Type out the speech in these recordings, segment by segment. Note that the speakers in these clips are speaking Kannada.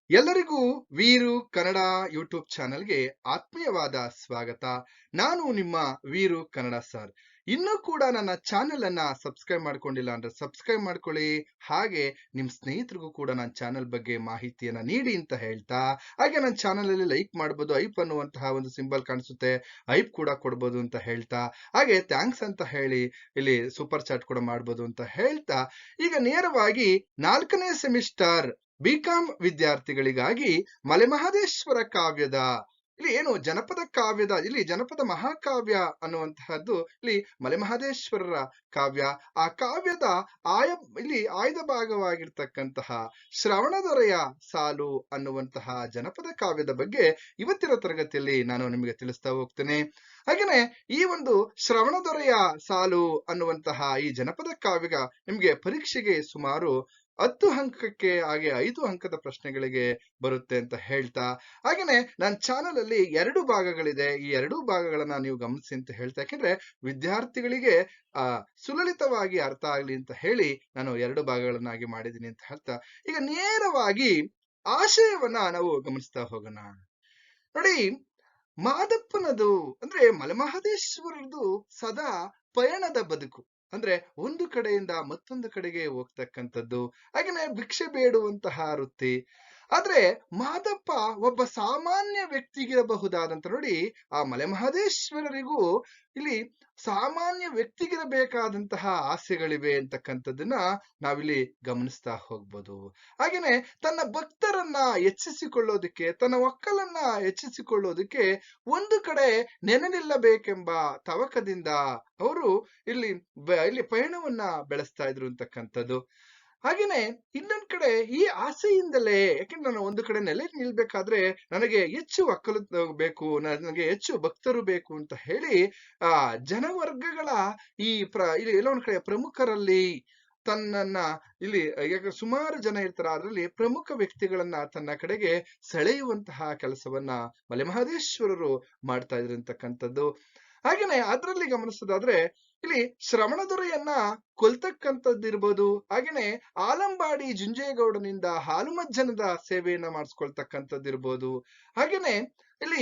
ಎಲ್ಲರಿಗೂ ವೀರು ಕನ್ನಡ ಯೂಟ್ಯೂಬ್ ಚಾನೆಲ್ಗೆ ಆತ್ಮೀಯವಾದ ಸ್ವಾಗತ. ನಾನು ನಿಮ್ಮ ವೀರು ಕನ್ನಡ ಸರ್. ಇನ್ನೂ ಕೂಡ ನನ್ನ ಚಾನೆಲ್ ಅನ್ನ ಸಬ್ಸ್ಕ್ರೈಬ್ ಮಾಡ್ಕೊಂಡಿಲ್ಲ ಅಂದ್ರೆ ಸಬ್ಸ್ಕ್ರೈಬ್ ಮಾಡ್ಕೊಳ್ಳಿ. ಹಾಗೆ ನಿಮ್ ಸ್ನೇಹಿತರಿಗೂ ಕೂಡ ನನ್ನ ಚಾನೆಲ್ ಬಗ್ಗೆ ಮಾಹಿತಿಯನ್ನ ನೀಡಿ ಅಂತ ಹೇಳ್ತಾ, ಹಾಗೆ ನನ್ನ ಚಾನೆಲ್ ಅಲ್ಲಿ ಲೈಕ್ ಮಾಡಬಹುದು, ಐಪ್ ಅನ್ನುವಂತಹ ಒಂದು ಸಿಂಬಲ್ ಕಾಣಿಸುತ್ತೆ, ಐಪ್ ಕೂಡ ಕೊಡ್ಬೋದು ಅಂತ ಹೇಳ್ತಾ, ಹಾಗೆ ಥ್ಯಾಂಕ್ಸ್ ಅಂತ ಹೇಳಿ ಇಲ್ಲಿ ಸೂಪರ್ ಚಾಟ್ ಕೂಡ ಮಾಡ್ಬೋದು ಅಂತ ಹೇಳ್ತಾ, ಈಗ ನೇರವಾಗಿ 4ನೇ ಸೆಮಿಸ್ಟರ್ ಬಿಕಾಂ ವಿದ್ಯಾರ್ಥಿಗಳಿಗಾಗಿ ಮಲೆಮಹದೇಶ್ವರ ಕಾವ್ಯದ ಇಲ್ಲಿ ಏನು ಜನಪದ ಕಾವ್ಯದ ಇಲ್ಲಿ ಜನಪದ ಮಹಾಕಾವ್ಯ ಅನ್ನುವಂತಹದ್ದು ಇಲ್ಲಿ ಮಲೆಮಹದೇಶ್ವರರ ಕಾವ್ಯ. ಆ ಕಾವ್ಯದ ಆಯ ಇಲ್ಲಿ ಆಯ್ದ ಭಾಗವಾಗಿರ್ತಕ್ಕಂತಹ ಶ್ರವಣದೊರೆಯ ಸಾಲು ಅನ್ನುವಂತಹ ಜನಪದ ಕಾವ್ಯದ ಬಗ್ಗೆ ಇವತ್ತಿನ ತರಗತಿಯಲ್ಲಿ ನಾನು ನಿಮಗೆ ತಿಳಿಸ್ತಾ ಹೋಗ್ತೇನೆ. ಹಾಗೇನೆ ಈ ಒಂದು ಶ್ರವಣದೊರೆಯ ಸಾಲು ಅನ್ನುವಂತಹ ಈ ಜನಪದ ಕಾವ್ಯ ನಿಮ್ಗೆ ಪರೀಕ್ಷೆಗೆ ಸುಮಾರು 10 ಅಂಕಕ್ಕೆ ಹಾಗೆ 5 ಅಂಕದ ಪ್ರಶ್ನೆಗಳಿಗೆ ಬರುತ್ತೆ ಅಂತ ಹೇಳ್ತಾ, ಹಾಗೇನೆ ನನ್ನ ಚಾನಲ್ ಅಲ್ಲಿ 2 ಭಾಗಗಳಿದೆ. ಈ 2 ಭಾಗಗಳನ್ನ ನೀವು ಗಮನಿಸಿ ಅಂತ ಹೇಳ್ತಾ, ಯಾಕೆಂದ್ರೆ ವಿದ್ಯಾರ್ಥಿಗಳಿಗೆ ಸುಲಲಿತವಾಗಿ ಅರ್ಥ ಆಗ್ಲಿ ಅಂತ ಹೇಳಿ ನಾನು 2 ಭಾಗಗಳನ್ನಾಗಿ ಮಾಡಿದ್ದೀನಿ ಅಂತ ಹೇಳ್ತಾ, ಈಗ ನೇರವಾಗಿ ಆಶಯವನ್ನ ನಾವು ಗಮನಿಸ್ತಾ ಹೋಗೋಣ. ನೋಡಿ, ಮಾದಪ್ಪನದು ಅಂದ್ರೆ ಮಲೆಮಹದೇಶ್ವರರದು ಸದಾ ಪಯಣದ ಬದುಕು. ಅಂದ್ರೆ ಒಂದು ಕಡೆಯಿಂದ ಮತ್ತೊಂದು ಕಡೆಗೆ ಹೋಗ್ತಕ್ಕಂಥದ್ದು, ಹಾಗೇನೆ ಭಿಕ್ಷೆ ಬೇಡುವಂತಹ ವೃತ್ತಿ. ಆದ್ರೆ ಮಾದಪ್ಪ ಒಬ್ಬ ಸಾಮಾನ್ಯ ವ್ಯಕ್ತಿಗಿರಬಹುದಾದಂತ, ನೋಡಿ ಆ ಮಲೆಮಹದೇಶ್ವರರಿಗೂ ಇಲ್ಲಿ ಸಾಮಾನ್ಯ ವ್ಯಕ್ತಿಗಿರಬೇಕಾದಂತಹ ಆಸೆಗಳಿವೆ ಅಂತಕ್ಕಂಥದ್ದನ್ನ ನಾವಿಲ್ಲಿ ಗಮನಿಸ್ತಾ ಹೋಗ್ಬೋದು. ಹಾಗೇನೆ ತನ್ನ ಭಕ್ತರನ್ನ ಹೆಚ್ಚಿಸಿಕೊಳ್ಳೋದಕ್ಕೆ, ತನ್ನ ಒಕ್ಕಲನ್ನ ಹೆಚ್ಚಿಸಿಕೊಳ್ಳೋದಕ್ಕೆ ಒಂದು ಕಡೆ ನೆನೆ ನಿಲ್ಲಬೇಕೆಂಬ ತವಕದಿಂದ ಅವರು ಇಲ್ಲಿ ಪಯಣವನ್ನ ಬೆಳೆಸ್ತಾ ಇದ್ರು ಅಂತಕ್ಕಂಥದ್ದು. ಹಾಗೇನೆ ಇನ್ನೊಂದ್ ಕಡೆ ಈ ಆಸೆಯಿಂದಲೇ, ಯಾಕೆಂದ್ರೆ ನಾನು ಒಂದು ಕಡೆ ನೆಲೆ ನಿಲ್ಬೇಕಾದ್ರೆ ನನಗೆ ಹೆಚ್ಚು ಒಕ್ಕಲು ಬೇಕು, ನನಗೆ ಹೆಚ್ಚು ಭಕ್ತರು ಬೇಕು ಅಂತ ಹೇಳಿ ಆ ಜನವರ್ಗಗಳ ಇಲ್ಲಿ ಎಲ್ಲೋ ಒಂದ್ ಕಡೆ ಪ್ರಮುಖರಲ್ಲಿ ತನ್ನನ್ನ ಇಲ್ಲಿ ಸುಮಾರು ಜನ ಇರ್ತಾರ, ಅದರಲ್ಲಿ ಪ್ರಮುಖ ವ್ಯಕ್ತಿಗಳನ್ನ ತನ್ನ ಕಡೆಗೆ ಸೆಳೆಯುವಂತಹ ಕೆಲಸವನ್ನ ಮಲೆಮಹದೇಶ್ವರರು ಮಾಡ್ತಾ ಇದ್ರಂತಕ್ಕಂಥದ್ದು. ಹಾಗೇನೆ ಅದರಲ್ಲಿ ಗಮನಿಸೋದಾದ್ರೆ ಇಲ್ಲಿ ಶ್ರವಣದೊರೆಯನ್ನ ಕೊಲ್ತಕ್ಕಂಥದ್ದಿರ್ಬೋದು, ಹಾಗೇನೆ ಆಲಂಬಾಡಿ ಜುಂಜೇಗೌಡನಿಂದ ಹಾಲುಮಜ್ಜನದ ಸೇವೆಯನ್ನ ಮಾಡಿಸ್ಕೊಳ್ತಕ್ಕಂಥದ್ದಿರ್ಬೋದು, ಹಾಗೇನೆ ಇಲ್ಲಿ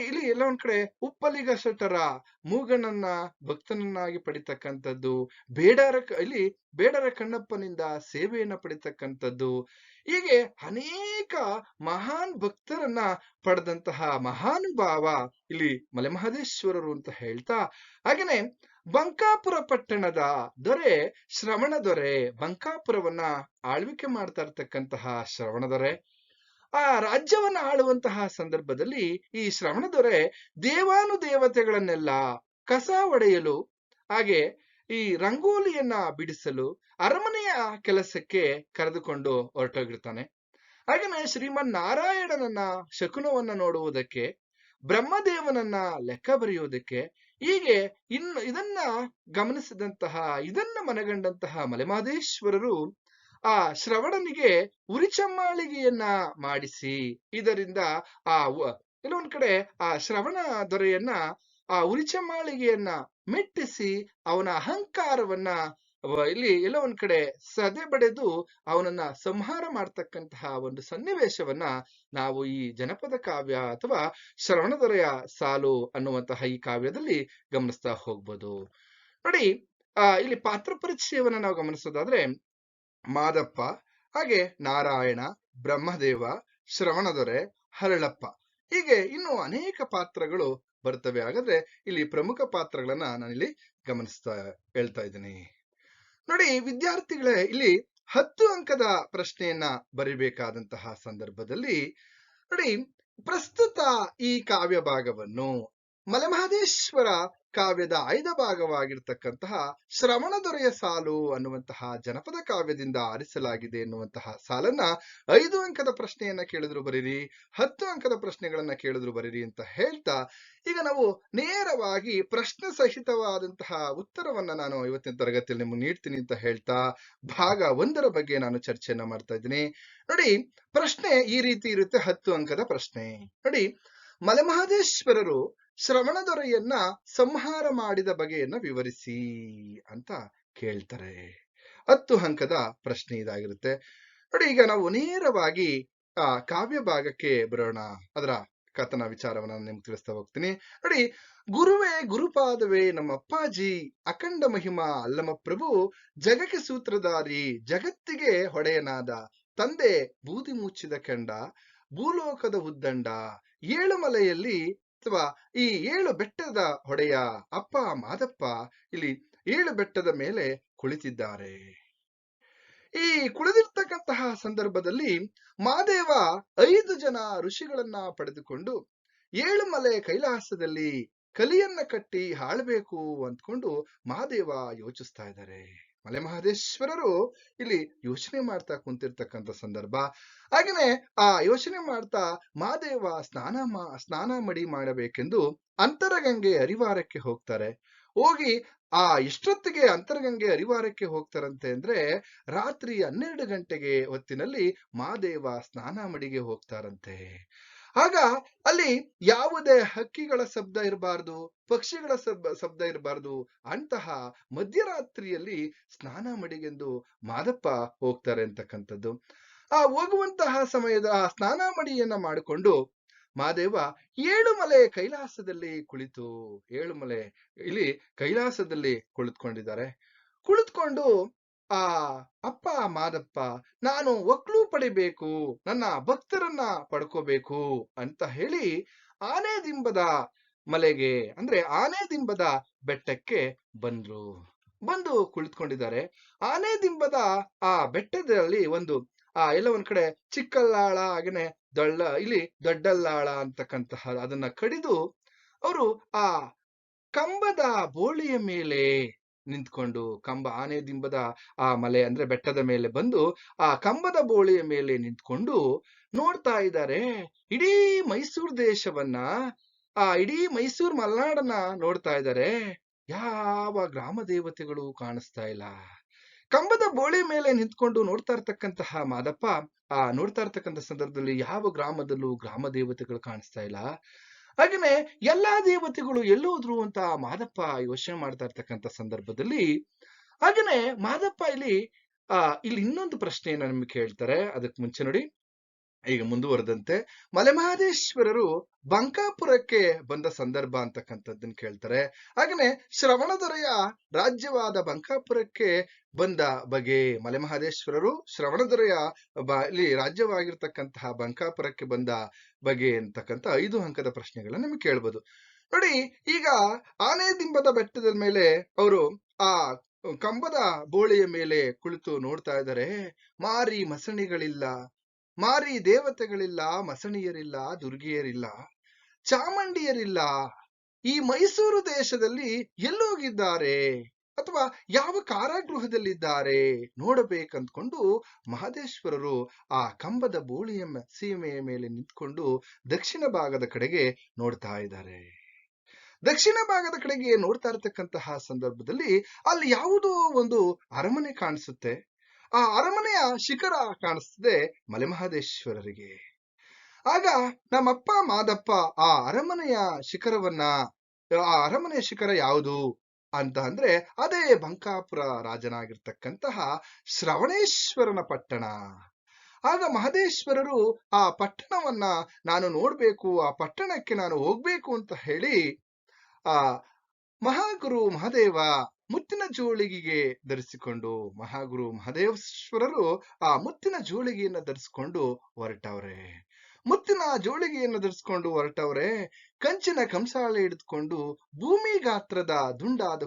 ಇಲ್ಲಿ ಎಲ್ಲ ಒಂದ್ ಕಡೆ ಉಪ್ಪಲಿಗ ಶೆಟ್ಟರ ಮೂಗನನ್ನ ಭಕ್ತನನ್ನಾಗಿ ಪಡಿತಕ್ಕಂಥದ್ದು, ಬೇಡರ ಕಣ್ಣಪ್ಪನಿಂದ ಸೇವೆಯನ್ನ ಪಡಿತಕ್ಕಂಥದ್ದು, ಹೀಗೆ ಅನೇಕ ಮಹಾನ್ ಭಕ್ತರನ್ನ ಪಡೆದಂತಹ ಮಹಾನುಭಾವ ಇಲ್ಲಿ ಮಲೆಮಹದೇಶ್ವರರು ಅಂತ ಹೇಳ್ತಾ, ಹಾಗೇನೆ ಬಂಕಾಪುರ ಪಟ್ಟಣದ ದೊರೆ ಶ್ರವಣದೊರೆ, ಬಂಕಾಪುರವನ್ನ ಆಳ್ವಿಕೆ ಮಾಡ್ತಾ ಇರ್ತಕ್ಕಂತಹ ಶ್ರವಣದೊರೆ, ಆ ರಾಜ್ಯವನ್ನ ಆಳುವಂತಹ ಸಂದರ್ಭದಲ್ಲಿ ಈ ಶ್ರವಣದೊರೆ ದೇವಾನುದೇವತೆಗಳನ್ನೆಲ್ಲ ಕಸ ಒಡೆಯಲು, ಹಾಗೆ ಈ ರಂಗೋಲಿಯನ್ನ ಬಿಡಿಸಲು ಅರಮನೆಯ ಕೆಲಸಕ್ಕೆ ಕರೆದುಕೊಂಡು ಹೊರಟೋಗಿರ್ತಾನೆ. ಹಾಗೇನೆ ಶ್ರೀಮನ್ ನಾರಾಯಣನನ್ನ ಶಕುನವನ್ನ ನೋಡುವುದಕ್ಕೆ, ಬ್ರಹ್ಮದೇವನನ್ನ ಲೆಕ್ಕ ಬರೆಯುವುದಕ್ಕೆ, ಹೀಗೆ ಇದನ್ನ ಗಮನಿಸಿದಂತಹ, ಇದನ್ನ ಮನಗಂಡಂತಹ ಮಲೆಮಹದೇಶ್ವರರು ಆ ಶ್ರವಣನಿಗೆ ಉರಿಚಮ್ಮಾಳಿಗೆಯನ್ನ ಮಾಡಿಸಿ, ಇದರಿಂದ ಕೆಲವೊಂದ್ ಕಡೆ ಆ ಶ್ರವಣ ದೊರೆಯನ್ನ ಆ ಉರಿಚಮ್ಮಾಳಿಗೆಯನ್ನ ಮೆಟ್ಟಿಸಿ ಅವನ ಅಹಂಕಾರವನ್ನ ಇಲ್ಲಿ ಎಲ್ಲ ಒಂದ್ ಕಡೆ ಸದೆ ಬಡೆದು ಅವನನ್ನ ಸಂಹಾರ ಮಾಡ್ತಕ್ಕಂತಹ ಒಂದು ಸನ್ನಿವೇಶವನ್ನ ನಾವು ಈ ಜನಪದ ಕಾವ್ಯ ಅಥವಾ ಶ್ರವಣದೊರೆಯ ಸಾಲು ಅನ್ನುವಂತಹ ಈ ಕಾವ್ಯದಲ್ಲಿ ಗಮನಿಸ್ತಾ ಹೋಗ್ಬೋದು. ನೋಡಿ, ಇಲ್ಲಿ ಪಾತ್ರ ಪರಿಚಯವನ್ನ ನಾವು ಗಮನಿಸೋದಾದ್ರೆ ಮಾದಪ್ಪ, ಹಾಗೆ ನಾರಾಯಣ, ಬ್ರಹ್ಮದೇವ, ಶ್ರವಣದೊರೆ, ಹರಳಪ್ಪ, ಹೀಗೆ ಇನ್ನು ಅನೇಕ ಪಾತ್ರಗಳು ಬರ್ತವೆ. ಹಾಗಾದ್ರೆ ಇಲ್ಲಿ ಪ್ರಮುಖ ಪಾತ್ರಗಳನ್ನ ನಾನಿಲ್ಲಿ ಹೇಳ್ತಾ ಇದ್ದೀನಿ. ನೋಡಿ ವಿದ್ಯಾರ್ಥಿಗಳೇ, ಇಲ್ಲಿ 10 ಅಂಕದ ಪ್ರಶ್ನೆಯನ್ನ ಬರಿಬೇಕಾದಂತಹ ಸಂದರ್ಭದಲ್ಲಿ ನೋಡಿ, ಪ್ರಸ್ತುತ ಈ ಕಾವ್ಯ ಭಾಗವನ್ನು ಮಲೆಮಹದೇಶ್ವರ ಕಾವ್ಯದ ಆಯ್ದ ಭಾಗವಾಗಿರ್ತಕ್ಕಂತಹ ಶ್ರವಣದೊರೆಯ ಸಾಲು ಅನ್ನುವಂತಹ ಜನಪದ ಕಾವ್ಯದಿಂದ ಆರಿಸಲಾಗಿದೆ ಎನ್ನುವಂತಹ ಸಾಲನ್ನ 5 ಅಂಕದ ಪ್ರಶ್ನೆಯನ್ನ ಕೇಳಿದ್ರು ಬರೀರಿ, 10 ಅಂಕದ ಪ್ರಶ್ನೆಗಳನ್ನ ಕೇಳಿದ್ರು ಬರೀರಿ ಅಂತ ಹೇಳ್ತಾ, ಈಗ ನಾವು ನೇರವಾಗಿ ಪ್ರಶ್ನೆ ಸಹಿತವಾದಂತಹ ಉತ್ತರವನ್ನ ನಾನು ಇವತ್ತಿನ ತರಗತಿಯಲ್ಲಿ ನಿಮಗೆ ನೀಡ್ತೀನಿ ಅಂತ ಹೇಳ್ತಾ ಭಾಗ 1ರ ಬಗ್ಗೆ ನಾನು ಚರ್ಚೆಯನ್ನ ಮಾಡ್ತಾ ಇದ್ದೀನಿ. ನೋಡಿ, ಪ್ರಶ್ನೆ ಈ ರೀತಿ ಇರುತ್ತೆ, 10 ಅಂಕದ ಪ್ರಶ್ನೆ. ನೋಡಿ, ಮಲೆಮಹದೇಶ್ವರರು ಶ್ರವಣದೊರೆಯನ್ನ ಸಂಹಾರ ಮಾಡಿದ ಬಗೆಯನ್ನ ವಿವರಿಸಿ ಅಂತ ಕೇಳ್ತಾರೆ. 10 ಅಂಕದ ಪ್ರಶ್ನೆ ಇದಾಗಿರುತ್ತೆ. ನೋಡಿ, ಈಗ ನಾವು ನೇರವಾಗಿ ಕಾವ್ಯ ಭಾಗಕ್ಕೆ ಬರೋಣ. ಅದರ ಕಥನ ವಿಚಾರವನ್ನ ನಾನು ನಿಮ್ಗೆ ತಿಳಿಸ್ತಾ ಹೋಗ್ತೀನಿ. ನೋಡಿ, ಗುರುವೇ ಗುರುಪಾದವೇ ನಮ್ಮ ಅಪ್ಪಾಜಿ, ಅಖಂಡ ಮಹಿಮಾ ಅಲ್ಲಮ ಪ್ರಭು, ಜಗಕ್ಕೆ ಸೂತ್ರಧಾರಿ, ಜಗತ್ತಿಗೆ ಹೊಡೆಯನಾದ, ತಂದೆ ಬೂದಿ ಮುಚ್ಚಿದ ಕೆಂಡ, ಭೂಲೋಕದ ಉದ್ದಂಡ, ಏಳು ಮಲೆಯಲ್ಲಿ ಅಥವಾ ಈ ಏಳು ಬೆಟ್ಟದ ಹೊಡೆಯ ಅಪ್ಪ ಮಾದಪ್ಪ ಇಲ್ಲಿ ಏಳು ಬೆಟ್ಟದ ಮೇಲೆ ಕುಳಿತಿದ್ದಾರೆ. ಈ ಕುಳಿದಿರ್ತಕ್ಕಂತಹ ಸಂದರ್ಭದಲ್ಲಿ ಮಾದೇವ 5 ಜನ ಋಷಿಗಳನ್ನ ಪಡೆದುಕೊಂಡು ಏಳುಮಲೆ ಕೈಲಾಸದಲ್ಲಿ ಕಲಿಯನ್ನ ಕಟ್ಟಿ ಆಳ್ಬೇಕು ಅಂದ್ಕೊಂಡು ಮಹಾದೇವ ಯೋಚಿಸ್ತಾ ಇದ್ದಾರೆ. ಮಲೆ ಮಹದೇಶ್ವರರು ಇಲ್ಲಿ ಯೋಚನೆ ಮಾಡ್ತಾ ಕುಂತಿರ್ತಕ್ಕಂಥ ಸಂದರ್ಭ. ಹಾಗೇನೆ ಆ ಯೋಚನೆ ಮಾಡ್ತಾ ಮಹಾದೇವ ಸ್ನಾನ ಮಡಿ ಮಾಡಬೇಕೆಂದು ಅಂತರಗಂಗೆ ಹರಿವಾರಕ್ಕೆ ಹೋಗ್ತಾರೆ. ಹೋಗಿ ಎಷ್ಟೊತ್ತಿಗೆ ಅಂತರಗಂಗೆ ಹರಿವಾರಕ್ಕೆ ಹೋಗ್ತಾರಂತೆ ಅಂದ್ರೆ ರಾತ್ರಿ 12 ಗಂಟೆಗೆ ಹೊತ್ತಿನಲ್ಲಿ ಮಹಾದೇವ ಸ್ನಾನ ಮಡಿಗೆ ಹೋಗ್ತಾರಂತೆ. ಆಗ ಅಲ್ಲಿ ಯಾವುದೇ ಹಕ್ಕಿಗಳ ಶಬ್ದ ಇರಬಾರ್ದು, ಪಕ್ಷಿಗಳ ಶಬ್ದ ಇರಬಾರ್ದು. ಅಂತಹ ಮಧ್ಯರಾತ್ರಿಯಲ್ಲಿ ಸ್ನಾನ ಮಡಿಗೆಂದು ಮಾದಪ್ಪ ಹೋಗ್ತಾರೆ ಅಂತಕ್ಕಂಥದ್ದು. ಹೋಗುವಂತಹ ಸಮಯದ ಸ್ನಾನ ಮಡಿಯನ್ನ ಮಾಡಿಕೊಂಡು ಮಹಾದೇವ ಏಳುಮಲೆ ಕೈಲಾಸದಲ್ಲಿ ಕುಳಿತು, ಏಳುಮಲೆ ಇಲ್ಲಿ ಕೈಲಾಸದಲ್ಲಿ ಕುಳಿತುಕೊಂಡಿದ್ದಾರೆ. ಕುಳಿತುಕೊಂಡು ಅಪ್ಪ ಮಾದಪ್ಪ, ನಾನು ಒಕ್ಲು ಪಡಿಬೇಕು, ನನ್ನ ಭಕ್ತರನ್ನ ಪಡ್ಕೋಬೇಕು ಅಂತ ಹೇಳಿ ಆನೆದಿಂಬದ ಮಲೆಗೆ ಅಂದ್ರೆ ಆನೆದಿಂಬದ ಬೆಟ್ಟಕ್ಕೆ ಬಂದು ಕುಳಿತುಕೊಂಡಿದ್ದಾರೆ. ಆನೆದಿಂಬದ ಬೆಟ್ಟದಲ್ಲಿ ಎಲ್ಲ ಒಂದ್ ಕಡೆ ಚಿಕ್ಕಲ್ಲಾಳ, ಹಾಗೇನೆ ಇಲ್ಲಿ ದೊಡ್ಡಲ್ಲಾಳ ಅಂತಕ್ಕಂತಹ ಅದನ್ನ ಕಡಿದು ಅವರು ಕಂಬದ ಬೋಳಿಯ ಮೇಲೆ ನಿಂತ್ಕೊಂಡು, ಆನೆದಿಂಬದ ಮಲೆ ಅಂದ್ರೆ ಬೆಟ್ಟದ ಮೇಲೆ ಬಂದು ಕಂಬದ ಬೋಳಿಯ ಮೇಲೆ ನಿಂತ್ಕೊಂಡು ನೋಡ್ತಾ ಇದ್ದಾರೆ. ಇಡೀ ಮೈಸೂರು ದೇಶವನ್ನ, ಇಡೀ ಮೈಸೂರು ಮಲೆನಾಡನ್ನ ನೋಡ್ತಾ ಇದ್ದಾರೆ. ಯಾವ ಗ್ರಾಮ ದೇವತೆಗಳು ಕಾಣಿಸ್ತಾ ಇಲ್ಲ. ಕಂಬದ ಬೋಳಿ ಮೇಲೆ ನಿಂತ್ಕೊಂಡು ನೋಡ್ತಾ ಇರ್ತಕ್ಕಂತಹ ಮಾದಪ್ಪ ನೋಡ್ತಾ ಇರ್ತಕ್ಕಂಥ ಸಂದರ್ಭದಲ್ಲಿ ಯಾವ ಗ್ರಾಮದಲ್ಲೂ ಗ್ರಾಮ ದೇವತೆಗಳು ಕಾಣಿಸ್ತಾ ಇಲ್ಲ. ಹಾಗೇನೆ ಎಲ್ಲಾ ದೇವತೆಗಳು ಎಲ್ಲೋದ್ರು ಅಂತ ಮಾದಪ್ಪ ಯೋಚನೆ ಮಾಡ್ತಾ ಇರ್ತಕ್ಕಂಥ ಸಂದರ್ಭದಲ್ಲಿ ಹಾಗೇನೆ ಮಾದಪ್ಪ ಇಲ್ಲಿ ಇನ್ನೊಂದು ಪ್ರಶ್ನೆಯನ್ನ ನಿಮ್ಗೆ ಕೇಳ್ತಾರೆ. ಅದಕ್ಕೆ ಮುಂಚೆ ನೋಡಿ, ಈಗ ಮುಂದುವರೆದಂತೆ ಮಲೆಮಹದೇಶ್ವರರು ಬಂಕಾಪುರಕ್ಕೆ ಬಂದ ಸಂದರ್ಭ ಅಂತಕ್ಕಂಥದ್ದನ್ನ ಕೇಳ್ತಾರೆ. ಹಾಗೇನೆ ಶ್ರವಣದೊರೆಯ ರಾಜ್ಯವಾದ ಬಂಕಾಪುರಕ್ಕೆ ಬಂದ ಬಗೆ, ಮಲೆಮಹದೇಶ್ವರರು ಶ್ರವಣದೊರೆಯ ಇಲ್ಲಿ ರಾಜ್ಯವಾಗಿರ್ತಕ್ಕಂತಹ ಬಂಕಾಪುರಕ್ಕೆ ಬಂದ ಬಗೆ ಅಂತಕ್ಕಂಥ 5 ಅಂಕದ ಪ್ರಶ್ನೆಗಳನ್ನ ನಿಮ್ಗೆ ಕೇಳ್ಬೋದು. ನೋಡಿ, ಈಗ ಆನೆದಿಂಬದ ಬೆಟ್ಟದ ಮೇಲೆ ಅವರು ಕಂಬದ ಬೋಳಿಯ ಮೇಲೆ ಕುಳಿತು ನೋಡ್ತಾ ಇದ್ದಾರೆ. ಮಾರಿ ಮಸಣಿಗಳಿಲ್ಲ, ಮಾರಿ ದೇವತೆಗಳಿಲ್ಲ, ಮಸಣಿಯರಿಲ್ಲ, ದುರ್ಗಿಯರಿಲ್ಲ, ಚಾಮುಂಡಿಯರಿಲ್ಲ. ಈ ಮೈಸೂರು ದೇಶದಲ್ಲಿ ಎಲ್ಲೋಗಿದ್ದಾರೆ ಅಥವಾ ಯಾವ ಕಾರಾಗೃಹದಲ್ಲಿದ್ದಾರೆ ನೋಡಬೇಕಂದ್ಕೊಂಡು ಮಹದೇಶ್ವರರು ಕಂಬದ ಬೋಳಿಯ ಸೀಮೆಯ ಮೇಲೆ ನಿಂತ್ಕೊಂಡು ದಕ್ಷಿಣ ಭಾಗದ ಕಡೆಗೆ ನೋಡ್ತಾ ಇದ್ದಾರೆ. ದಕ್ಷಿಣ ಭಾಗದ ಕಡೆಗೆ ನೋಡ್ತಾ ಇರತಕ್ಕಂತಹ ಸಂದರ್ಭದಲ್ಲಿ ಅಲ್ಲಿ ಯಾವುದೋ ಒಂದು ಅರಮನೆ ಕಾಣಿಸುತ್ತೆ. ಅರಮನೆಯ ಶಿಖರ ಕಾಣಿಸ್ತದೆ ಮಲೆಮಹದೇಶ್ವರರಿಗೆ. ಆಗ ನಮ್ಮಪ್ಪ ಮಾದಪ್ಪ ಅರಮನೆಯ ಶಿಖರವನ್ನ, ಅರಮನೆಯ ಶಿಖರ ಯಾವುದು ಅಂತ ಅಂದ್ರೆ ಅದೇ ಬಂಕಾಪುರ ರಾಜನಾಗಿರ್ತಕ್ಕಂತಹ ಶ್ರವಣೇಶ್ವರನ ಪಟ್ಟಣ. ಆಗ ಮಹದೇಶ್ವರರು ಪಟ್ಟಣವನ್ನ ನಾನು ನೋಡ್ಬೇಕು, ಪಟ್ಟಣಕ್ಕೆ ನಾನು ಹೋಗ್ಬೇಕು ಅಂತ ಹೇಳಿ ಮಹಾಗುರು ಮಹಾದೇವ ಮುತ್ತಿನ ಜೋಳಿಗೆಗೆ ಧರಿಸಿಕೊಂಡು, ಮಹಾಗುರು ಮಹದೇಶ್ವರರು ಮುತ್ತಿನ ಜೋಳಿಗೆಯನ್ನ ಧರಿಸಿಕೊಂಡು ಹೊರಟವ್ರೆ. ಮುತ್ತಿನ ಜೋಳಿಗೆಯನ್ನು ಧರಿಸಿಕೊಂಡು ಹೊರಟವ್ರೆ. ಕಂಚಿನ ಕಂಸಾಳೆ ಹಿಡಿದುಕೊಂಡು ಭೂಮಿ ಗಾತ್ರದ ದುಂಡಾದ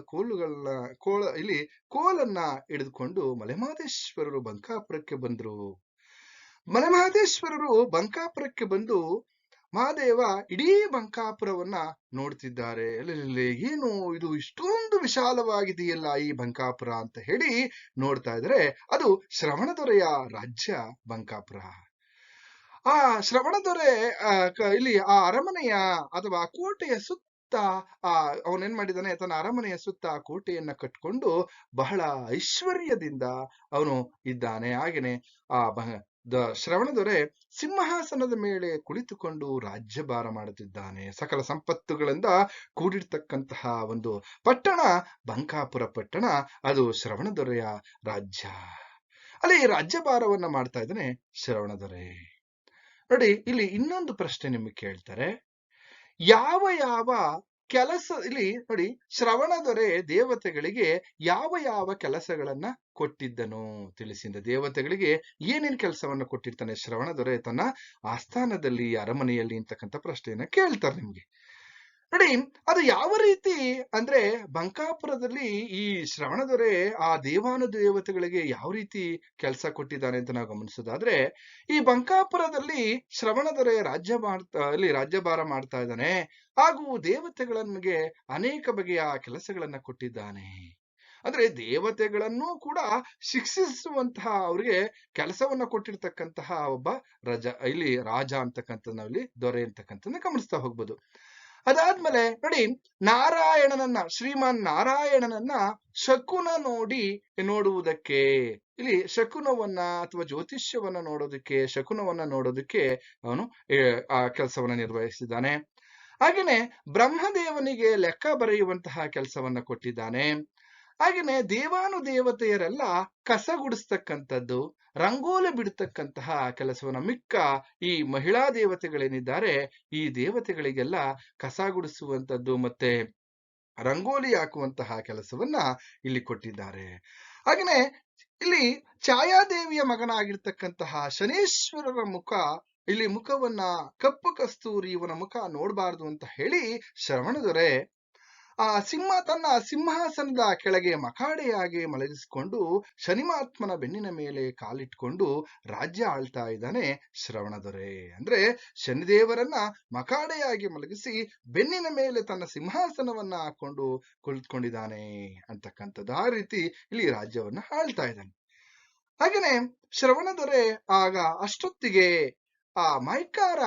ಕೋಲನ್ನ ಹಿಡಿದುಕೊಂಡು ಮಲೆಮಹದೇಶ್ವರರು ಬಂಕಾಪುರಕ್ಕೆ ಬಂದ್ರು. ಮಲೆಮಹದೇಶ್ವರರು ಬಂಕಾಪುರಕ್ಕೆ ಬಂದು ಮಹಾದೇವ ಇಡೀ ಬಂಕಾಪುರವನ್ನ ನೋಡ್ತಿದ್ದಾರೆ. ಏನು ಇದು ಇಷ್ಟೊಂದು ವಿಶಾಲವಾಗಿದೆಯಲ್ಲ ಈ ಬಂಕಾಪುರ ಅಂತ ಹೇಳಿ ನೋಡ್ತಾ ಇದ್ರೆ ಅದು ಶ್ರವಣದೊರೆಯ ರಾಜ್ಯ ಬಂಕಾಪುರ. ಶ್ರವಣದೊರೆ ಇಲ್ಲಿ ಅರಮನೆಯ ಅಥವಾ ಕೋಟೆಯ ಸುತ್ತ ಅವನೇನ್ ಮಾಡಿದಾನೆ, ತನ್ನ ಅರಮನೆಯ ಸುತ್ತ ಕೋಟೆಯನ್ನ ಕಟ್ಕೊಂಡು ಬಹಳ ಐಶ್ವರ್ಯದಿಂದ ಅವನು ಇದ್ದಾನೆ. ಹಾಗೇನೆ ಶ್ರವಣದೊರೆ ಸಿಂಹಾಸನದ ಮೇಲೆ ಕುಳಿತುಕೊಂಡು ರಾಜ್ಯಭಾರ ಮಾಡುತ್ತಿದ್ದಾನೆ. ಸಕಲ ಸಂಪತ್ತುಗಳಿಂದ ಕೂಡಿರ್ತಕ್ಕಂತಹ ಒಂದು ಪಟ್ಟಣ ಬಂಕಾಪುರ ಪಟ್ಟಣ, ಅದು ಶ್ರವಣದೊರೆಯ ರಾಜ್ಯ. ಅಲ್ಲಿ ರಾಜ್ಯಭಾರವನ್ನ ಮಾಡ್ತಾ ಇದ್ದಾನೆ ಶ್ರವಣದೊರೆ. ನೋಡಿ, ಇಲ್ಲಿ ಇನ್ನೊಂದು ಪ್ರಶ್ನೆ ನಿಮಗೆ ಕೇಳ್ತಾರೆ. ಯಾವ ಯಾವ ಕೆಲಸ, ಇಲ್ಲಿ ನೋಡಿ, ಶ್ರವಣದೊರೆ ದೇವತೆಗಳಿಗೆ ಯಾವ ಯಾವ ಕೆಲಸಗಳನ್ನ ಕೊಟ್ಟಿದ್ದನು ತಿಳಿಸಿದ. ದೇವತೆಗಳಿಗೆ ಏನೇನ್ ಕೆಲಸವನ್ನ ಕೊಟ್ಟಿರ್ತಾನೆ ಶ್ರವಣದೊರೆ ತನ್ನ ಆಸ್ಥಾನದಲ್ಲಿ, ಅರಮನೆಯಲ್ಲಿ ಅಂತಕ್ಕಂಥ ಪ್ರಶ್ನೆಯನ್ನ ಕೇಳ್ತಾರೆ ನಿಮ್ಗೆ. ನೋಡಿ, ಅದು ಯಾವ ರೀತಿ ಅಂದ್ರೆ ಬಂಕಾಪುರದಲ್ಲಿ ಈ ಶ್ರವಣದೊರೆ ಆ ದೇವಾನುದೇವತೆಗಳಿಗೆ ಯಾವ ರೀತಿ ಕೆಲಸ ಕೊಟ್ಟಿದ್ದಾನೆ ಅಂತ ನಾವು ಗಮನಿಸೋದಾದ್ರೆ, ಈ ಬಂಕಾಪುರದಲ್ಲಿ ಶ್ರವಣದೊರೆ ರಾಜ್ಯಭಾರ ಮಾಡ್ತಾ ಇದ್ದಾನೆ, ಹಾಗೂ ದೇವತೆಗಳಿಗೆ ಅನೇಕ ಬಗೆಯ ಕೆಲಸಗಳನ್ನ ಕೊಟ್ಟಿದ್ದಾನೆ. ಅಂದ್ರೆ ದೇವತೆಗಳನ್ನು ಕೂಡ ಶಿಕ್ಷಿಸುವಂತಹ, ಅವ್ರಿಗೆ ಕೆಲಸವನ್ನ ಕೊಟ್ಟಿರ್ತಕ್ಕಂತಹ ಒಬ್ಬ ರಾಜ ಅಂತಕ್ಕಂಥ ನಾವಿಲ್ಲಿ ದೊರೆ ಅಂತಕ್ಕಂಥದ್ದನ್ನ ಗಮನಿಸ್ತಾ ಹೋಗ್ಬೋದು. ಅದಾದ್ಮೇಲೆ ನೋಡಿ, ನಾರಾಯಣನನ್ನ, ಶ್ರೀಮಾನ್ ನಾರಾಯಣನನ್ನ ಶಕುನ ನೋಡುವುದಕ್ಕೆ, ಇಲ್ಲಿ ಶಕುನವನ್ನ ಅಥವಾ ಜ್ಯೋತಿಷ್ಯವನ್ನ ನೋಡೋದಕ್ಕೆ, ಶಕುನವನ್ನ ನೋಡೋದಕ್ಕೆ ಅವನು ಆ ಕೆಲಸವನ್ನ ನಿರ್ವಹಿಸಿದ್ದಾನೆ. ಹಾಗೇನೆ ಬ್ರಹ್ಮದೇವನಿಗೆ ಲೆಕ್ಕ ಬರೆಯುವಂತಹ ಕೆಲಸವನ್ನ ಕೊಟ್ಟಿದ್ದಾನೆ. ಹಾಗೇನೆ ದೇವಾನುದೇವತೆಯರೆಲ್ಲ ಕಸ ಗುಡಿಸ್ತಕ್ಕಂಥದ್ದು, ರಂಗೋಲಿ ಬಿಡ್ತಕ್ಕಂತಹ ಕೆಲಸವನ್ನ, ಮಿಕ್ಕ ಈ ಮಹಿಳಾ ದೇವತೆಗಳೇನಿದ್ದಾರೆ ಈ ದೇವತೆಗಳಿಗೆಲ್ಲ ಕಸ ಗುಡಿಸುವಂಥದ್ದು ಮತ್ತೆ ರಂಗೋಲಿ ಹಾಕುವಂತಹ ಕೆಲಸವನ್ನ ಇಲ್ಲಿ ಕೊಟ್ಟಿದ್ದಾರೆ. ಹಾಗೇನೆ ಇಲ್ಲಿ ಛಾಯಾದೇವಿಯ ಮಗನಾಗಿರ್ತಕ್ಕಂತಹ ಶನೇಶ್ವರರ ಮುಖವನ್ನ ಕಪ್ಪು ಕಸ್ತೂರಿ ಇವನ ಮುಖ ನೋಡಬಾರದು ಅಂತ ಹೇಳಿ ಶ್ರವಣದೊರೆ ತನ್ನ ಸಿಂಹಾಸನದ ಕೆಳಗೆ ಮಕಾಡೆಯಾಗಿ ಮಲಗಿಸಿಕೊಂಡು ಶನಿಮಾತ್ಮನ ಬೆನ್ನಿನ ಮೇಲೆ ಕಾಲಿಟ್ಕೊಂಡು ರಾಜ್ಯ ಆಳ್ತಾ ಇದ್ದಾನೆ ಶ್ರವಣದೊರೆ. ಅಂದ್ರೆ ಶನಿದೇವರನ್ನ ಮಕಾಡೆಯಾಗಿ ಮಲಗಿಸಿ ಬೆನ್ನಿನ ಮೇಲೆ ತನ್ನ ಸಿಂಹಾಸನವನ್ನ ಹಾಕೊಂಡು ಕುಳಿತುಕೊಂಡಿದ್ದಾನೆ ಅಂತಕ್ಕಂಥದ್ದು. ಆ ರೀತಿ ಇಲ್ಲಿ ರಾಜ್ಯವನ್ನ ಆಳ್ತಾ ಇದ್ದಾನೆ. ಹಾಗೇನೆ ಶ್ರವಣದೊರೆ ಆಗ ಅಷ್ಟೊತ್ತಿಗೆ ಆ ಮೈಕಾರ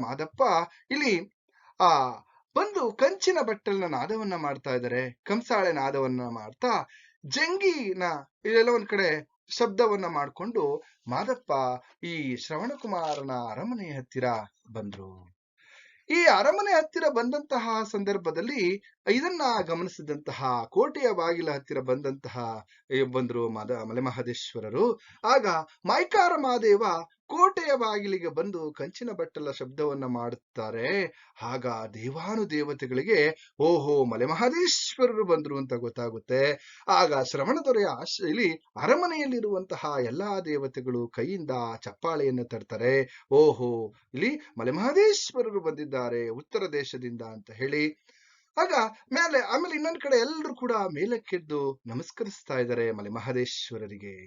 ಮಾದಪ್ಪ ಇಲ್ಲಿ ಬಂದು ಕಂಚಿನ ಬಟ್ಟಲಿನ ನಾದವನ್ನ ಮಾಡ್ತಾ ಇದ್ದಾರೆ, ಕಂಸಾಳೆ ನಾದವನ್ನ ಮಾಡ್ತಾ ಜಂಗಿನ ಇದೆಲ್ಲ ಒಂದ್ ಕಡೆ ಶಬ್ದವನ್ನ ಮಾಡ್ಕೊಂಡು ಮಾದಪ್ಪ ಈ ಶ್ರವಣಕುಮಾರನ ಅರಮನೆಯ ಹತ್ತಿರ ಬಂದ್ರು. ಈ ಅರಮನೆ ಹತ್ತಿರ ಬಂದಂತಹ ಸಂದರ್ಭದಲ್ಲಿ ಇದನ್ನ ಗಮನಿಸಿದಂತಹ ಕೋಟೆಯ ಬಾಗಿಲ ಹತ್ತಿರ ಬಂದ್ರು ಮಲೆಮಹದೇಶ್ವರರು. ಆಗ ಮೈಕಾರ ಮಹಾದೇವ ಕೋಟೆಯ ಬಾಗಿಲಿಗೆ ಬಂದು ಕಂಚಿನ ಬಟ್ಟಲ ಶಬ್ದವನ್ನ ಮಾಡುತ್ತಾರೆ. ಆಗ ದೇವಾನುದೇವತೆಗಳಿಗೆ ಓಹೋ ಮಲೆಮಹದೇಶ್ವರರು ಬಂದ್ರು ಅಂತ ಗೊತ್ತಾಗುತ್ತೆ. ಆಗ ಶ್ರವಣದೊರೆಯ ಇಲ್ಲಿ ಅರಮನೆಯಲ್ಲಿರುವಂತಹ ಎಲ್ಲಾ ದೇವತೆಗಳು ಕೈಯಿಂದ ಚಪ್ಪಾಳೆಯನ್ನು ತರ್ತಾರೆ. ಓಹೋ, ಇಲ್ಲಿ ಮಲೆಮಹದೇಶ್ವರರು ಬಂದಿದ್ದಾರೆ ಉತ್ತರ ದೇಶದಿಂದ ಅಂತ ಹೇಳಿ. ಆಗ ಆಮೇಲೆ ಇನ್ನೊಂದ್ ಕಡೆ ಎಲ್ಲರೂ ಕೂಡ ಮೇಲಕ್ಕೆದ್ದು ನಮಸ್ಕರಿಸ್ತಾ ಇದ್ದಾರೆ ಮಲೆಮಹದೇಶ್ವರರಿಗೆ.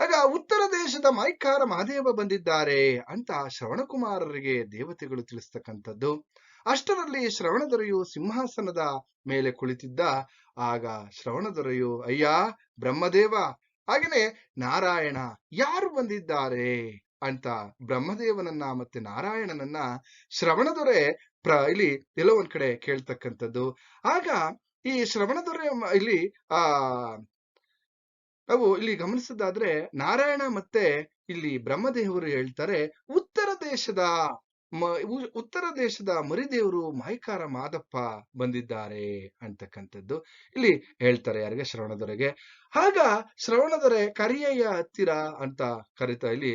ಆಗ ಉತ್ತರ ದೇಶದ ಮೈಕಾರ ಮಹಾದೇವ ಬಂದಿದ್ದಾರೆ ಅಂತ ಶ್ರವಣಕುಮಾರರಿಗೆ ದೇವತೆಗಳು ತಿಳಿಸ್ತಕ್ಕಂಥದ್ದು. ಅಷ್ಟರಲ್ಲಿ ಶ್ರವಣದೊರೆಯು ಸಿಂಹಾಸನದ ಮೇಲೆ ಕುಳಿತಿದ್ದ. ಆಗ ಶ್ರವಣದೊರೆಯು ಅಯ್ಯ ಬ್ರಹ್ಮದೇವ, ಹಾಗೇನೆ ನಾರಾಯಣ ಯಾರು ಬಂದಿದ್ದಾರೆ ಅಂತ ಬ್ರಹ್ಮದೇವನನ್ನ ಮತ್ತೆ ನಾರಾಯಣನನ್ನ ಶ್ರವಣದೊರೆ ಇಲ್ಲಿ ಎಲ್ಲೋ ಒಂದ್ ಕಡೆ ಕೇಳ್ತಕ್ಕಂಥದ್ದು. ಆಗ ಈ ಶ್ರವಣದೊರೆ ನಾವು ಇಲ್ಲಿ ಗಮನಿಸೋದಾದ್ರೆ ನಾರಾಯಣ ಮತ್ತೆ ಇಲ್ಲಿ ಬ್ರಹ್ಮದೇವರು ಹೇಳ್ತಾರೆ, ಉತ್ತರ ದೇಶದ ಮರಿದೇವರು ಮೈಕಾರ ಮಾದಪ್ಪ ಬಂದಿದ್ದಾರೆ ಅಂತಕ್ಕಂಥದ್ದು ಇಲ್ಲಿ ಹೇಳ್ತಾರೆ. ಯಾರಿಗೆ? ಶ್ರವಣದೊರೆಗೆ. ಆಗ ಶ್ರವಣದೊರೆ ಕರಿಯಯ್ಯ ಹತ್ತಿರ ಅಂತ ಕರಿತಾ ಇಲ್ಲಿ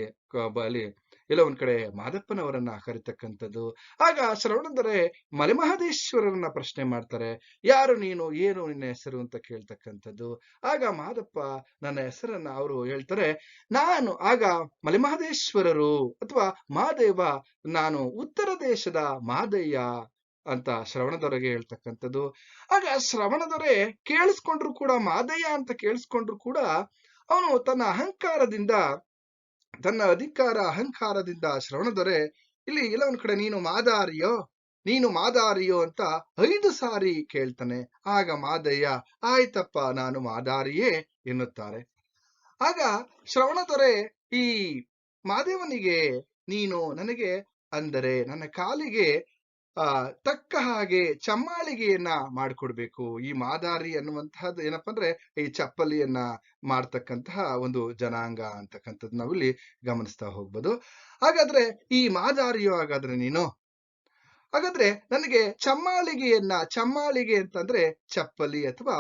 ಎಲ್ಲ ಒಂದ್ ಕಡೆ ಮಾದಪ್ಪನವರನ್ನ ಕರಿತಕ್ಕಂಥದ್ದು. ಆಗ ಶ್ರವಣದೊರೆ ಮಲೆಮಹದೇಶ್ವರರನ್ನ ಪ್ರಶ್ನೆ ಮಾಡ್ತಾರೆ, ಯಾರು ನೀನು, ಏನು ನಿನ್ನ ಹೆಸರು ಅಂತ ಕೇಳ್ತಕ್ಕಂಥದ್ದು. ಆಗ ಮಾದಪ್ಪ ನನ್ನ ಹೆಸರನ್ನ ಅವರು ಹೇಳ್ತಾರೆ, ಆಗ ಮಲೆಮಹದೇಶ್ವರರು ಅಥವಾ ಮಾದೇವ, ನಾನು ಉತ್ತರ ದೇಶದ ಮಾದಯ್ಯ ಅಂತ ಶ್ರವಣದೊರೆಗೆ ಹೇಳ್ತಕ್ಕಂಥದ್ದು. ಆಗ ಶ್ರವಣದೊರೆ ಕೇಳಿಸ್ಕೊಂಡ್ರು ಕೂಡ, ಮಾದಯ್ಯ ಅಂತ ಕೇಳಿಸ್ಕೊಂಡ್ರು ಕೂಡ ಅವನು ತನ್ನ ಅಹಂಕಾರದಿಂದ ಶ್ರವಣದೊರೆ ಇಲ್ಲಿ ಎಲ್ಲ ಒಂದ್ ಕಡೆ ನೀನು ಮಾದಾರಿಯೋ ಅಂತ 5 ಸಾರಿ ಕೇಳ್ತಾನೆ. ಆಗ ಮಾದಯ್ಯ ಆಯ್ತಪ್ಪ ನಾನು ಮಾದಾರಿಯೇ ಎನ್ನುತ್ತಾರೆ. ಆಗ ಶ್ರವಣದೊರೆ ಈ ಮಾದೇವನಿಗೆ, ನೀನು ನನಗೆ ಅಂದರೆ ನನ್ನ ಕಾಲಿಗೆ ತಕ್ಕ ಹಾಗೆ ಚಮ್ಮಾಳಿಗೆಯನ್ನ ಮಾಡಿಕೊಡ್ಬೇಕು. ಈ ಮಾದಾರಿ ಅನ್ನುವಂತಹದ್ದು ಏನಪ್ಪಾ ಅಂದ್ರೆ ಈ ಚಪ್ಪಲಿಯನ್ನ ಮಾಡ್ತಕ್ಕಂತಹ ಒಂದು ಜನಾಂಗ ಅಂತಕ್ಕಂಥದ್ದು ನಾವಿಲ್ಲಿ ಗಮನಿಸ್ತಾ ಹೋಗ್ಬೋದು. ಹಾಗಾದ್ರೆ ಈ ಮಾದಾರಿಯೋ ಹಾಗಾದ್ರೆ ನನಗೆ ಚಮ್ಮಾಳಿಗೆ ಅಂತಂದ್ರೆ ಚಪ್ಪಲಿ ಅಥವಾ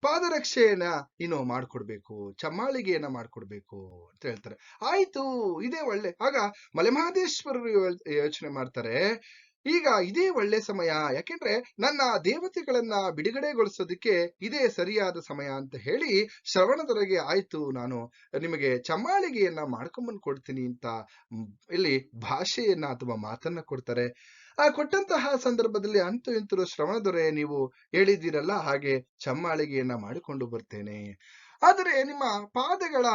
ಪಾದರಕ್ಷೆಯನ್ನ ನೀನು ಮಾಡ್ಕೊಡ್ಬೇಕು, ಚಮ್ಮಾಳಿಗೆಯನ್ನ ಮಾಡ್ಕೊಡ್ಬೇಕು ಅಂತ ಹೇಳ್ತಾರೆ. ಆಯ್ತು, ಇದೇ ಒಳ್ಳೆ. ಆಗ ಮಲೆಮಹದೇಶ್ವರರು ಯೋಚನೆ ಮಾಡ್ತಾರೆ, ಈಗ ಇದೇ ಒಳ್ಳೆ ಸಮಯ, ಯಾಕೆಂದ್ರೆ ನನ್ನ ದೇವತೆಗಳನ್ನ ಬಿಡುಗಡೆಗೊಳಿಸೋದಕ್ಕೆ ಇದೇ ಸರಿಯಾದ ಸಮಯ ಅಂತ ಹೇಳಿ ಶ್ರವಣದೊರೆಗೆ ಆಯ್ತು, ನಾನು ನಿಮಗೆ ಚಮ್ಮಾಳಿಗೆಯನ್ನ ಮಾಡ್ಕೊಂಬಂದು ಕೊಡ್ತೀನಿ ಅಂತ ಇಲ್ಲಿ ಭಾಷೆಯನ್ನ ಅಥವಾ ಮಾತನ್ನ ಕೊಡ್ತಾರೆ. ಆ ಕೊಟ್ಟಂತಹ ಸಂದರ್ಭದಲ್ಲಿ ಅಂತೂ ಇಂತೂ ಶ್ರವಣದೊರೆ, ನೀವು ಹೇಳಿದ್ದೀರಲ್ಲ, ಹಾಗೆ ಚಮ್ಮಾಳಿಗೆಯನ್ನ ಮಾಡಿಕೊಂಡು ಬರ್ತೇನೆ. ಆದರೆ ನಿಮ್ಮ ಪಾದಗಳ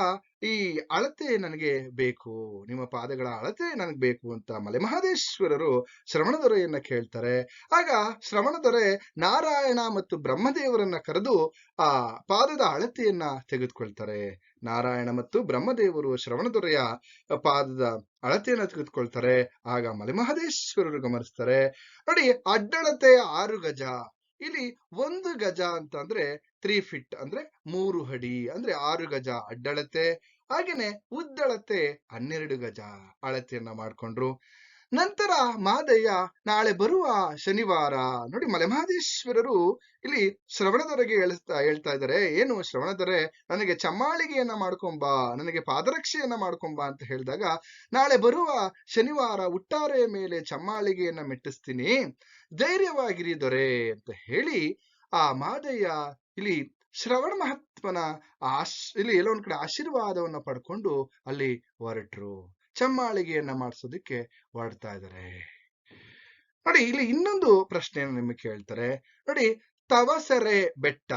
ಈ ಅಳತೆ ನನಗೆ ಬೇಕು, ನಿಮ್ಮ ಪಾದಗಳ ಅಳತೆ ನನಗೆ ಬೇಕು ಅಂತ ಮಲೆಮಹದೇಶ್ವರರು ಶ್ರವಣದೊರೆಯನ್ನ ಕೇಳ್ತಾರೆ. ಆಗ ಶ್ರವಣದೊರೆ ನಾರಾಯಣ ಮತ್ತು ಬ್ರಹ್ಮದೇವರನ್ನ ಕರೆದು ಆ ಪಾದದ ಅಳತೆಯನ್ನ ತೆಗೆದುಕೊಳ್ತಾರೆ. ನಾರಾಯಣ ಮತ್ತು ಬ್ರಹ್ಮದೇವರು ಶ್ರವಣದೊರೆಯ ಪಾದದ ಅಳತೆಯನ್ನ ತೆಗೆದುಕೊಳ್ತಾರೆ. ಆಗ ಮಲೆಮಹದೇಶ್ವರರು ಗಮನಿಸ್ತಾರೆ, ನೋಡಿ, ಅಡ್ಡಳತೆ 6 ಗಜ. ಇಲ್ಲಿ 1 ಗಜ ಅಂತ ಅಂದ್ರೆ 3 ಫೀಟ್ ಅಂದ್ರೆ 3 ಅಡಿ, ಅಂದ್ರೆ 6 ಗಜ ಅಡ್ಡಳತೆ. ಹಾಗೇನೆ ಉದ್ದಳತೆ 12 ಗಜ ಅಳತೆಯನ್ನ ಮಾಡ್ಕೊಂಡ್ರು. ನಂತರ ಮಾದಯ್ಯ ನಾಳೆ ಬರುವ ಶನಿವಾರ, ನೋಡಿ ಮಲೆಮಹದೇಶ್ವರರು ಇಲ್ಲಿ ಶ್ರವಣದೊರೆಗೆ ಹೇಳ್ತಾ ಇದ್ದಾರೆ, ಏನು ಶ್ರವಣದೊರೆ, ನನಗೆ ಚಮ್ಮಾಳಿಗೆಯನ್ನ ಮಾಡ್ಕೊಂಬಾ, ನನಗೆ ಪಾದರಕ್ಷೆಯನ್ನ ಮಾಡ್ಕೊಂಬಾ ಅಂತ ಹೇಳಿದಾಗ, ನಾಳೆ ಬರುವ ಶನಿವಾರ ಉಟ್ಟಾರೆಯ ಮೇಲೆ ಚಮ್ಮಾಳಿಗೆಯನ್ನ ಮೆಟ್ಟಿಸ್ತೀನಿ, ಧೈರ್ಯವಾಗಿರಿ ದೊರೆ ಅಂತ ಹೇಳಿ ಆ ಮಾದಯ್ಯ ಇಲ್ಲಿ ಶ್ರವಣ ಮಹಾತ್ಮನ ಇಲ್ಲಿ ಎಲ್ಲೋ ಒಂದ್ ಕಡೆ ಆಶೀರ್ವಾದವನ್ನ ಪಡ್ಕೊಂಡು ಅಲ್ಲಿ ಹೊರಟ್ರು. ಚಮ್ಮಾಳಿಗೆಯನ್ನ ಮಾಡಿಸೋದಕ್ಕೆ ಹೊರಡ್ತಾ ಇದ್ದಾರೆ. ನೋಡಿ, ಇಲ್ಲಿ ಇನ್ನೊಂದು ಪ್ರಶ್ನೆಯನ್ನು ನಿಮಗೆ ಕೇಳ್ತಾರೆ. ನೋಡಿ, ತವಸರೆ ಬೆಟ್ಟ,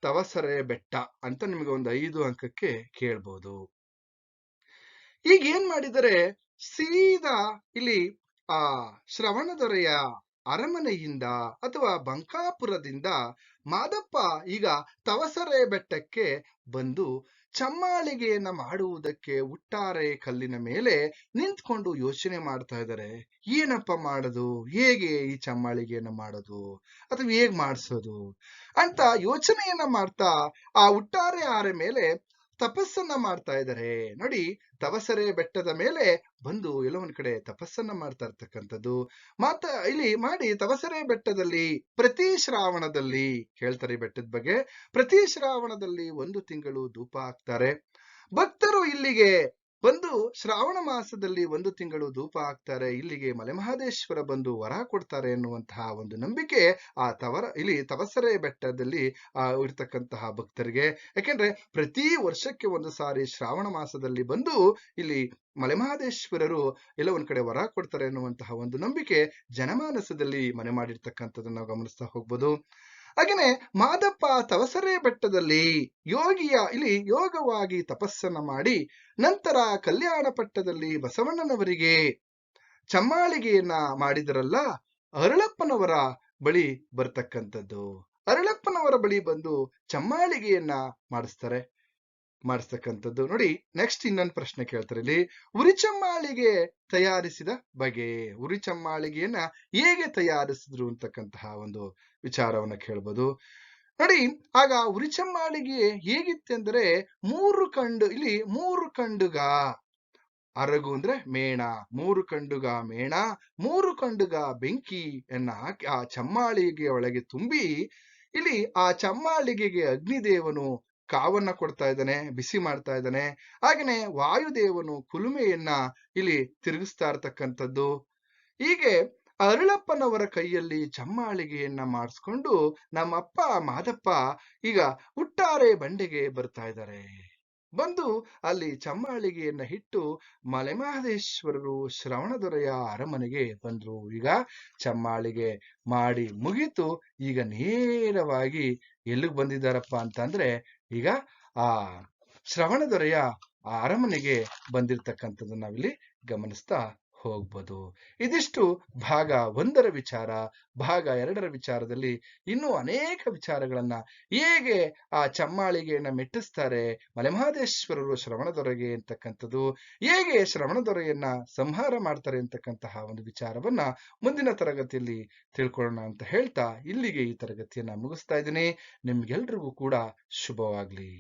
ತವಸರೆ ಬೆಟ್ಟ ಅಂತ ನಿಮಗೆ ಒಂದು 5 ಅಂಕಕ್ಕೆ ಕೇಳ್ಬೋದು. ಈಗ ಏನ್ ಮಾಡಿದರೆ, ಸೀದಾ ಇಲ್ಲಿ ಆ ಶ್ರವಣದೊರೆಯ ಅರಮನೆಯಿಂದ ಅಥವಾ ಬಂಕಾಪುರದಿಂದ ಮಾದಪ್ಪ ಈಗ ತವಸರೆ ಬೆಟ್ಟಕ್ಕೆ ಬಂದು ಚಮ್ಮಾಳಿಗೆಯನ್ನ ಮಾಡುವುದಕ್ಕೆ ಉಟ್ಟಾರೆ ಕಲ್ಲಿನ ಮೇಲೆ ನಿಂತ್ಕೊಂಡು ಯೋಚನೆ ಮಾಡ್ತಾ ಇದ್ದಾರೆ. ಏನಪ್ಪ ಮಾಡೋದು, ಹೇಗೆ ಈ ಚಮ್ಮಾಳಿಗೆಯನ್ನ ಮಾಡೋದು ಅಥವಾ ಹೇಗ್ ಮಾಡಿಸೋದು ಅಂತ ಯೋಚನೆಯನ್ನ ಮಾಡ್ತಾ ಆ ಉಟ್ಟಾರೆ ಆರೆ ಮೇಲೆ ತಪಸ್ಸನ್ನ ಮಾಡ್ತಾ ಇದ್ದಾರೆ. ನೋಡಿ, ತವಸರೆ ಬೆಟ್ಟದ ಮೇಲೆ ಬಂದು ಎಲ್ಲೋ ಒಂದ್ ಕಡೆ ತಪಸ್ಸನ್ನ ಮಾಡ್ತಾ ಇರ್ತಕ್ಕಂಥದ್ದು ಇಲ್ಲಿ ಮಾಡಿ ತವಸರೆ ಬೆಟ್ಟದಲ್ಲಿ ಪ್ರತಿ ಶ್ರಾವಣದಲ್ಲಿ ಹೇಳ್ತಾರೆ ಈ ಬೆಟ್ಟದ ಬಗ್ಗೆ. ಪ್ರತಿ ಶ್ರಾವಣದಲ್ಲಿ 1 ತಿಂಗಳು ಧೂಪ ಹಾಕ್ತಾರೆ. ಭಕ್ತರು ಇಲ್ಲಿಗೆ ಬಂದು ಶ್ರಾವಣ ಮಾಸದಲ್ಲಿ 1 ತಿಂಗಳು ಧೂಪ ಹಾಕ್ತಾರೆ. ಇಲ್ಲಿಗೆ ಮಲೆಮಹದೇಶ್ವರ ಬಂದು ವರ ಕೊಡ್ತಾರೆ ಎನ್ನುವಂತಹ ಒಂದು ನಂಬಿಕೆ ಆ ಇಲ್ಲಿ ತವಸರೆ ಬೆಟ್ಟದಲ್ಲಿ ಇರ್ತಕ್ಕಂತಹ ಭಕ್ತರಿಗೆ. ಯಾಕೆಂದ್ರೆ ಪ್ರತಿ ವರ್ಷಕ್ಕೆ 1 ಸಾರಿ ಶ್ರಾವಣ ಮಾಸದಲ್ಲಿ ಬಂದು ಇಲ್ಲಿ ಮಲೆಮಹದೇಶ್ವರರು ಎಲ್ಲ ಒಂದ್ ಕಡೆ ವರ ಕೊಡ್ತಾರೆ ಎನ್ನುವಂತಹ ಒಂದು ನಂಬಿಕೆ ಜನಮಾನಸದಲ್ಲಿ ಮನೆ ಮಾಡಿರ್ತಕ್ಕಂಥದ್ದನ್ನ ನಾವು ಗಮನಿಸ್ತಾ ಹೋಗ್ಬೋದು. ಹಾಗೇನೆ ಮಾದಪ್ಪ ತವಸರೆ ಬೆಟ್ಟದಲ್ಲಿ ಇಲ್ಲಿ ಯೋಗವಾಗಿ ತಪಸ್ಸನ್ನ ಮಾಡಿ ನಂತರ ಕಲ್ಯಾಣ ಪಟ್ಟದಲ್ಲಿ ಬಸವಣ್ಣನವರಿಗೆ ಚಮ್ಮಾಳಿಗೆಯನ್ನ ಮಾಡಿದರಲ್ಲ, ಅರಳಪ್ಪನವರ ಬಳಿ ಬರ್ತಕ್ಕಂಥದ್ದು. ಅರಳಪ್ಪನವರ ಬಳಿ ಬಂದು ಚಮ್ಮಾಳಿಗೆಯನ್ನ ಮಾಡಿಸ್ತಕ್ಕಂಥದ್ದು. ನೋಡಿ, ನೆಕ್ಸ್ಟ್ ಇನ್ನೊಂದು ಪ್ರಶ್ನೆ ಕೇಳ್ತಾರೆ ಇಲ್ಲಿ, ಉರಿಚಮ್ಮಾಳಿಗೆ ತಯಾರಿಸಿದ ಬಗೆ, ಉರಿಚಮ್ಮಾಳಿಗೆಯನ್ನ ಹೇಗೆ ತಯಾರಿಸಿದ್ರು ಅಂತಕ್ಕಂತಹ ಒಂದು ವಿಚಾರವನ್ನ ಕೇಳ್ಬೋದು. ನೋಡಿ, ಆಗ ಉರಿಚಮ್ಮಾಳಿಗೆ ಹೇಗಿತ್ತೆಂದರೆ 3 ಕಂಡುಗ ಅರಗು ಅಂದ್ರೆ ಮೇಣ, 3 ಕಂಡುಗ ಮೇಣ, 3 ಕಂಡುಗ ಬೆಂಕಿಯನ್ನ ಹಾಕಿ ಆ ಚಮ್ಮಾಳಿಗೆ ಒಳಗೆ ತುಂಬಿ ಇಲ್ಲಿ ಆ ಚಮ್ಮಾಳಿಗೆಗೆ ಅಗ್ನಿದೇವನು ಕಾವನ್ನ ಕೊಡ್ತಾ ಇದ್ದಾನೆ, ಬಿಸಿ ಮಾಡ್ತಾ ಇದ್ದಾನೆ. ಹಾಗೇನೆ ವಾಯುದೇವನು ಕುಲುಮೆಯನ್ನ ಇಲ್ಲಿ ತಿರುಗಿಸ್ತಾ ಇರ್ತಕ್ಕಂಥದ್ದು. ಹೀಗೆ ಅರಳಪ್ಪನವರ ಕೈಯಲ್ಲಿ ಚಮ್ಮಾಳಿಗೆಯನ್ನ ಮಾಡಿಸ್ಕೊಂಡು ನಮ್ಮಪ್ಪ ಮಾದಪ್ಪ ಈಗ ಉಟ್ಟಾರೆ ಬಂಡೆಗೆ ಬರ್ತಾ ಇದ್ದಾರೆ. ಬಂದು ಅಲ್ಲಿ ಚಮ್ಮಾಳಿಗೆಯನ್ನ ಇಟ್ಟು ಮಲೆಮಹದೇಶ್ವರರು ಶ್ರವಣದೊರೆಯ ಅರಮನೆಗೆ ಬಂದ್ರು. ಈಗ ಚಮ್ಮಾಳಿಗೆ ಮಾಡಿ ಮುಗೀತು. ಈಗ ನೇರವಾಗಿ ಎಲ್ಲಿಗೆ ಬಂದಿದ್ದಾರಪ್ಪ ಅಂತಂದ್ರೆ, ಈಗ ಆ ಶ್ರವಣದೊರೆಯ ಅರಮನೆಗೆ ಬಂದಿರತಕ್ಕಂಥದ್ದು ನಾವಿಲ್ಲಿ ಗಮನಿಸ್ತಾ ಹೋಗ್ಬೋದು. ಇದಿಷ್ಟು ಭಾಗ 1ರ ವಿಚಾರ. ಭಾಗ 2ರ ವಿಚಾರದಲ್ಲಿ ಇನ್ನೂ ಅನೇಕ ವಿಚಾರಗಳನ್ನ, ಹೇಗೆ ಆ ಚಮ್ಮಾಳಿಗೆಯನ್ನ ಮೆಟ್ಟಿಸ್ತಾರೆ ಮಲೆಮಹದೇಶ್ವರರು ಶ್ರವಣದೊರೆಗೆ ಅಂತಕ್ಕಂಥದ್ದು, ಹೇಗೆ ಶ್ರವಣದೊರೆಯನ್ನ ಸಂಹಾರ ಮಾಡ್ತಾರೆ ಅಂತಕ್ಕಂತಹ ಒಂದು ವಿಚಾರವನ್ನ ಮುಂದಿನ ತರಗತಿಯಲ್ಲಿ ತಿಳ್ಕೊಳ್ಳೋಣ ಅಂತ ಹೇಳ್ತಾ ಇಲ್ಲಿಗೆ ಈ ತರಗತಿಯನ್ನ ಮುಗಿಸ್ತಾ ಇದ್ದೀನಿ. ನಿಮ್ಗೆಲ್ರಿಗೂ ಕೂಡ ಶುಭವಾಗ್ಲಿ.